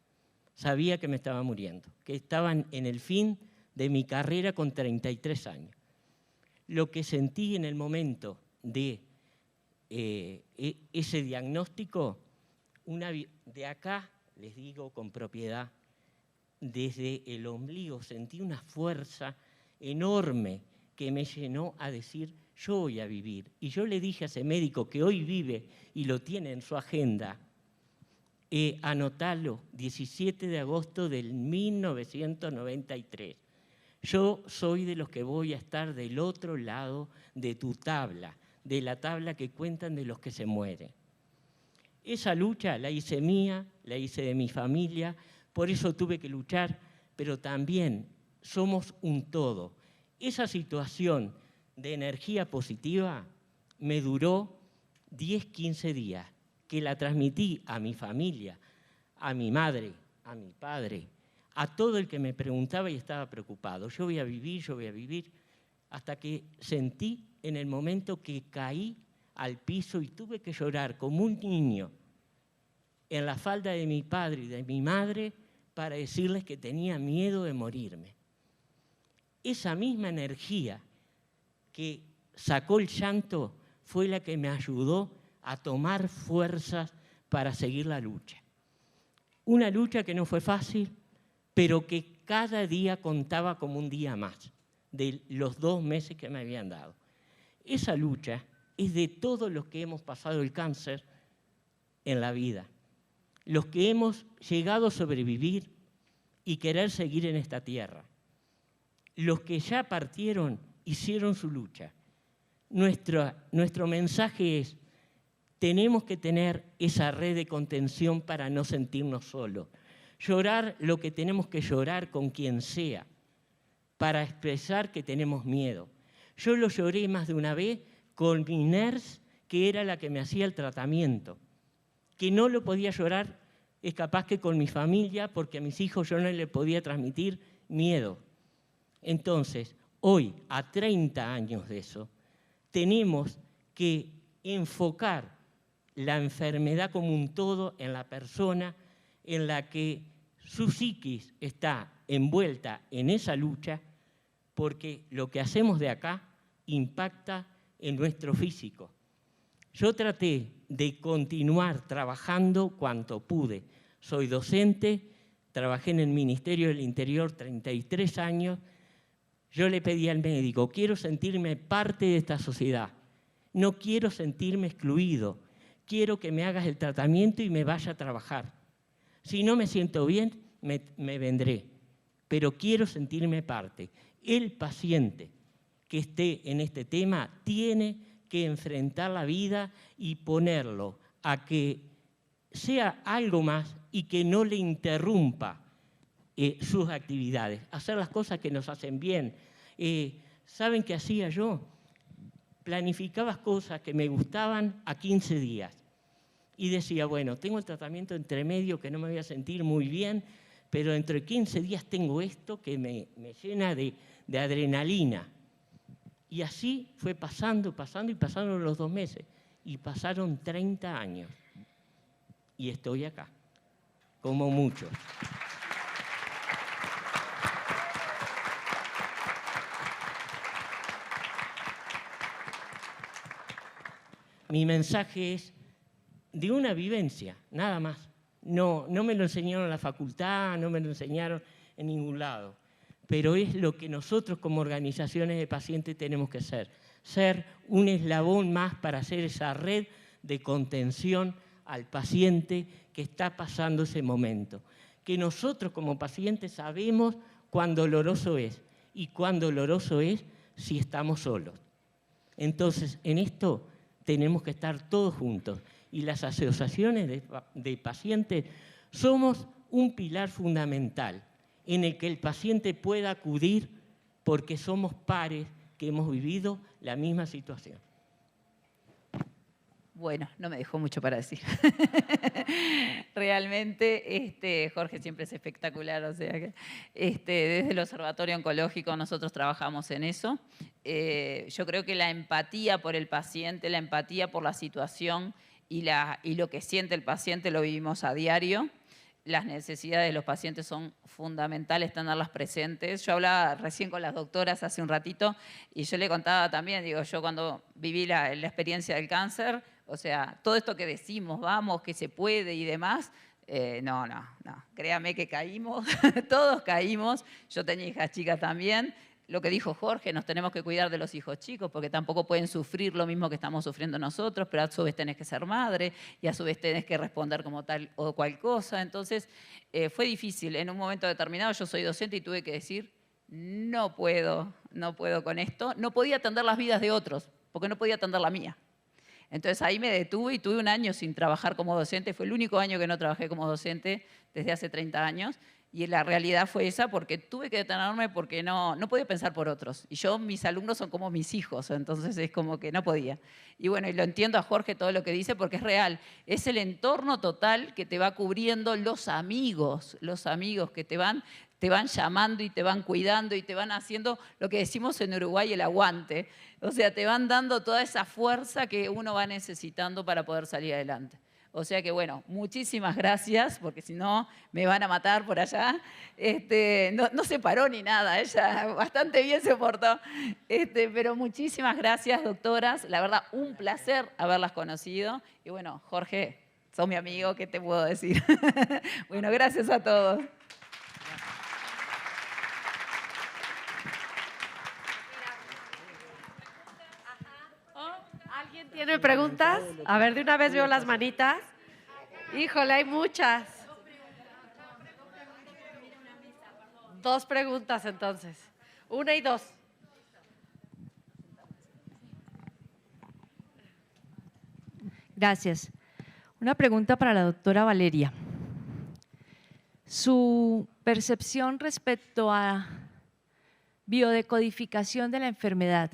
Sabía que me estaba muriendo, que estaban en el fin de mi carrera con 33 años. Lo que sentí en el momento de ese diagnóstico, de acá, les digo con propiedad, desde el ombligo sentí una fuerza enorme que me llenó a decir, yo voy a vivir. Y yo le dije a ese médico que hoy vive y lo tiene en su agenda, anotalo, 17 de agosto del 1993. Yo soy de los que voy a estar del otro lado de tu tabla, de la tabla que cuentan de los que se mueren. Esa lucha la hice mía, la hice de mi familia, por eso tuve que luchar, pero también somos un todo. Esa situación de energía positiva me duró 10, 15 días, que la transmití a mi familia, a mi madre, a mi padre, a todo el que me preguntaba y estaba preocupado. Yo voy a vivir, hasta que sentí en el momento que caí al piso y tuve que llorar como un niño en la falda de mi padre y de mi madre para decirles que tenía miedo de morirme. Esa misma energía que sacó el llanto fue la que me ayudó a tomar fuerzas para seguir la lucha. Una lucha que no fue fácil, pero que cada día contaba como un día más de los 2 meses que me habían dado. Esa lucha es de todos los que hemos pasado el cáncer en la vida, los que hemos llegado a sobrevivir y querer seguir en esta tierra. Los que ya partieron hicieron su lucha. Nuestro mensaje es, tenemos que tener esa red de contención para no sentirnos solos. Llorar lo que tenemos que llorar con quien sea, para expresar que tenemos miedo. Yo lo lloré más de una vez con mi nurse, que era la que me hacía el tratamiento, que no lo podía llorar, es capaz que con mi familia, porque a mis hijos yo no les podía transmitir miedo. Entonces, hoy, a 30 años de eso, tenemos que enfocar la enfermedad como un todo en la persona en la que su psiquis está envuelta en esa lucha, porque lo que hacemos de acá impacta en nuestro físico. Yo traté de continuar trabajando cuanto pude. Soy docente, trabajé en el Ministerio del Interior 33 años. Yo le pedí al médico, quiero sentirme parte de esta sociedad, no quiero sentirme excluido, quiero que me hagas el tratamiento y me vaya a trabajar. Si no me siento bien, me vendré, pero quiero sentirme parte. El paciente que esté en este tema tiene que enfrentar la vida y ponerlo a que sea algo más y que no le interrumpa sus actividades, hacer las cosas que nos hacen bien. ¿Saben qué hacía yo? Planificaba cosas que me gustaban a 15 días y decía, bueno, tengo el tratamiento entre medio que no me voy a sentir muy bien, pero dentro de 15 días tengo esto que me llena de adrenalina. Y así fue pasando los 2 meses. Y pasaron 30 años. Y estoy acá, como muchos. Mi mensaje es de una vivencia, nada más. No me lo enseñaron en la facultad, no me lo enseñaron en ningún lado. Pero es lo que nosotros como organizaciones de pacientes tenemos que ser un eslabón más para hacer esa red de contención al paciente que está pasando ese momento. Que nosotros como pacientes sabemos cuán doloroso es y cuán doloroso es si estamos solos. Entonces, en esto tenemos que estar todos juntos. Y las asociaciones de pacientes somos un pilar fundamental en el que el paciente pueda acudir porque somos pares que hemos vivido la misma situación. Bueno, no me dejó mucho para decir. Realmente, Jorge siempre es espectacular, o sea que desde el Observatorio Oncológico nosotros trabajamos en eso. Yo creo que la empatía por el paciente, la empatía por la situación y lo que siente el paciente lo vivimos a diario. Las necesidades de los pacientes son fundamentales tenerlas presentes. Yo hablaba recién con las doctoras hace un ratito y yo le contaba también, digo, yo cuando viví la experiencia del cáncer, O sea, todo esto que decimos, vamos, que se puede y demás, no. Créame que caímos, todos caímos. Yo tenía hijas chicas también. Lo que dijo Jorge, nos tenemos que cuidar de los hijos chicos porque tampoco pueden sufrir lo mismo que estamos sufriendo nosotros, pero a su vez tenés que ser madre y a su vez tenés que responder como tal o cual cosa. Entonces, fue difícil. En un momento determinado yo soy docente y tuve que decir, no puedo con esto. No podía atender las vidas de otros porque no podía atender la mía. Entonces ahí me detuve y tuve un año sin trabajar como docente. Fue el único año que no trabajé como docente desde hace 30 años. Y la realidad fue esa porque tuve que detenerme porque no podía pensar por otros. Y mis alumnos son como mis hijos, entonces es como que no podía. Y bueno, y lo entiendo a Jorge todo lo que dice porque es real. Es el entorno total que te va cubriendo los amigos que te van llamando y te van cuidando y te van haciendo lo que decimos en Uruguay, el aguante. O sea, te van dando toda esa fuerza que uno va necesitando para poder salir adelante. O sea que, bueno, muchísimas gracias, porque si no me van a matar por allá. No se paró ni nada, ella bastante bien se portó. Pero muchísimas gracias, doctoras. La verdad, un placer haberlas conocido. Y bueno, Jorge, sos mi amigo, ¿qué te puedo decir? Bueno, gracias a todos. ¿Alguien tiene preguntas? A ver, de una vez veo las manitas. Híjole, hay muchas. 2 preguntas entonces. 1 y 2. Gracias. Una pregunta para la doctora Valeria. Su percepción respecto a biodecodificación de la enfermedad.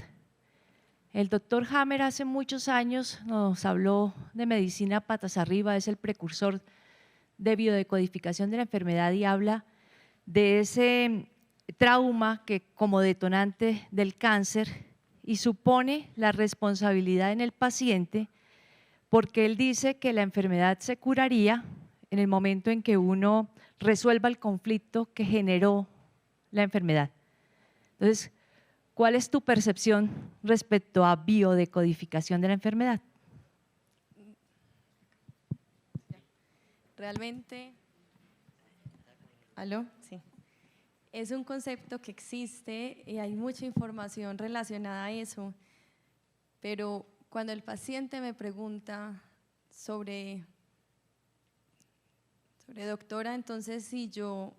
El doctor Hammer hace muchos años nos habló de medicina patas arriba, es el precursor de biodecodificación de la enfermedad y habla de ese trauma que como detonante del cáncer y supone la responsabilidad en el paciente porque él dice que la enfermedad se curaría en el momento en que uno resuelva el conflicto que generó la enfermedad. Entonces, ¿cuál es tu percepción respecto a biodecodificación de la enfermedad? Realmente, ¿aló? Sí. Es un concepto que existe y hay mucha información relacionada a eso, pero cuando el paciente me pregunta sobre doctora, entonces si yo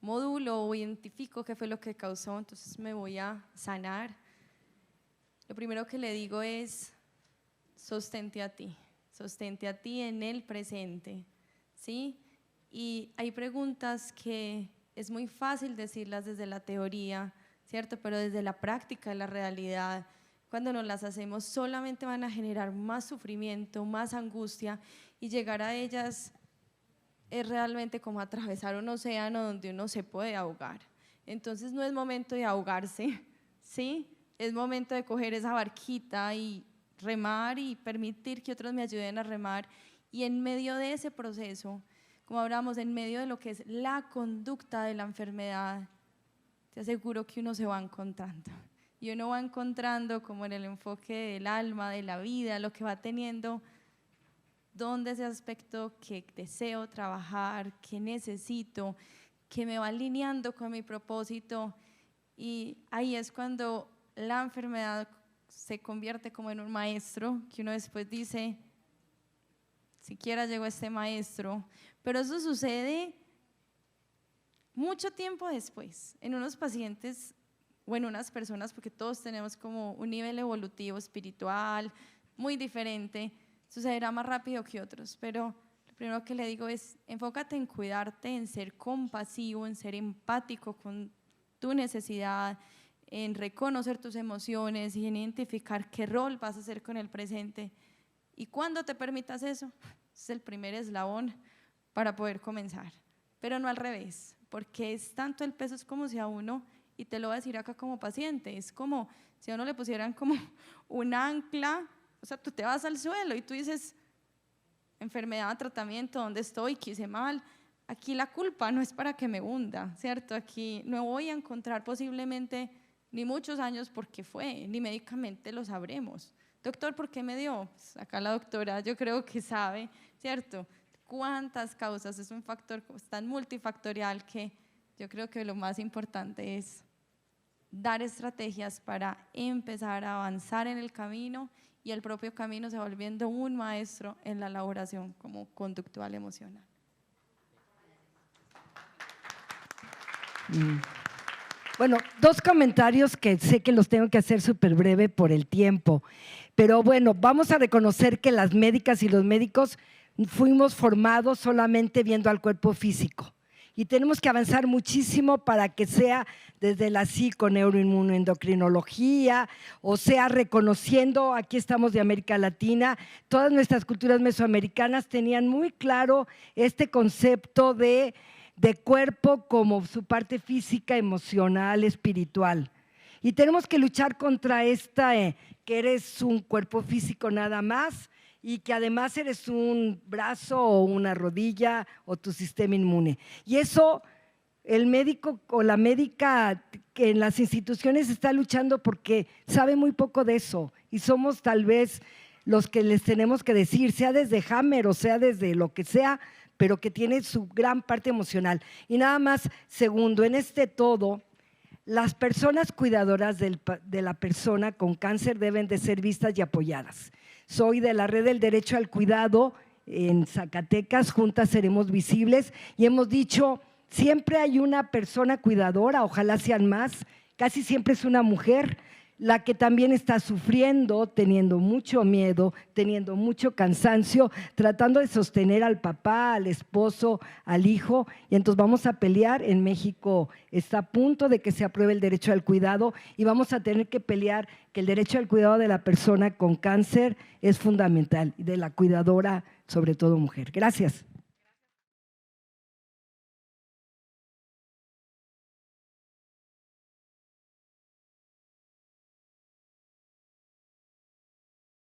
modulo o identifico qué fue lo que causó, entonces me voy a sanar. Lo primero que le digo es, sostente a ti en el presente, ¿sí? Y hay preguntas que es muy fácil decirlas desde la teoría, ¿cierto? Pero desde la práctica, la realidad, cuando nos las hacemos solamente van a generar más sufrimiento, más angustia y llegar a ellas es realmente como atravesar un océano donde uno se puede ahogar. Entonces no es momento de ahogarse, ¿sí? Es momento de coger esa barquita y remar y permitir que otros me ayuden a remar. Y en medio de ese proceso, como hablamos, en medio de lo que es la conducta de la enfermedad, te aseguro que uno se va encontrando. Y uno va encontrando como en el enfoque del alma, de la vida, lo que va teniendo, dónde ese aspecto que deseo trabajar, que necesito, que me va alineando con mi propósito. Y ahí es cuando la enfermedad se convierte como en un maestro, que uno después dice, siquiera llegó este maestro, pero eso sucede mucho tiempo después, en unos pacientes o en unas personas, porque todos tenemos como un nivel evolutivo espiritual muy diferente, sucederá más rápido que otros, pero lo primero que le digo es, enfócate en cuidarte, en ser compasivo, en ser empático con tu necesidad, en reconocer tus emociones y en identificar qué rol vas a hacer con el presente. Y cuando te permitas eso, es el primer eslabón para poder comenzar, pero no al revés, porque es tanto el peso, es como si a uno, y te lo voy a decir acá como paciente, es como si a uno le pusieran como un ancla, o sea, tú te vas al suelo y tú dices, enfermedad, tratamiento, ¿dónde estoy? ¿Qué hice mal? Aquí la culpa no es para que me hunda, ¿cierto? Aquí no voy a encontrar posiblemente ni muchos años porque fue, ni médicamente lo sabremos, Doctor, ¿por qué me dio? Pues acá la doctora yo creo que sabe, ¿cierto? Cuántas causas, es un factor tan multifactorial que yo creo que lo más importante es dar estrategias para empezar a avanzar en el camino y el propio camino se va volviendo un maestro en la elaboración como conductual emocional. Bueno, dos comentarios que sé que los tengo que hacer súper breve por el tiempo, pero bueno, vamos a reconocer que las médicas y los médicos fuimos formados solamente viendo al cuerpo físico y tenemos que avanzar muchísimo para que sea desde la psiconeuroinmunoendocrinología, o sea, reconociendo, aquí estamos de América Latina, todas nuestras culturas mesoamericanas tenían muy claro este concepto de cuerpo como su parte física, emocional, espiritual. Y tenemos que luchar contra esta, que eres un cuerpo físico nada más y que además eres un brazo o una rodilla o tu sistema inmune. Y eso el médico o la médica que en las instituciones está luchando porque sabe muy poco de eso y somos tal vez los que les tenemos que decir, sea desde Hammer o sea desde lo que sea, pero que tiene su gran parte emocional. Y nada más, segundo, en este todo, las personas cuidadoras de la persona con cáncer deben de ser vistas y apoyadas. Soy de la Red del Derecho al Cuidado en Zacatecas, juntas seremos visibles y hemos dicho, siempre hay una persona cuidadora, ojalá sean más, casi siempre es una mujer, la que también está sufriendo, teniendo mucho miedo, teniendo mucho cansancio, tratando de sostener al papá, al esposo, al hijo, y entonces vamos a pelear. En México está a punto de que se apruebe el derecho al cuidado y vamos a tener que pelear que el derecho al cuidado de la persona con cáncer es fundamental, y de la cuidadora, sobre todo mujer. Gracias.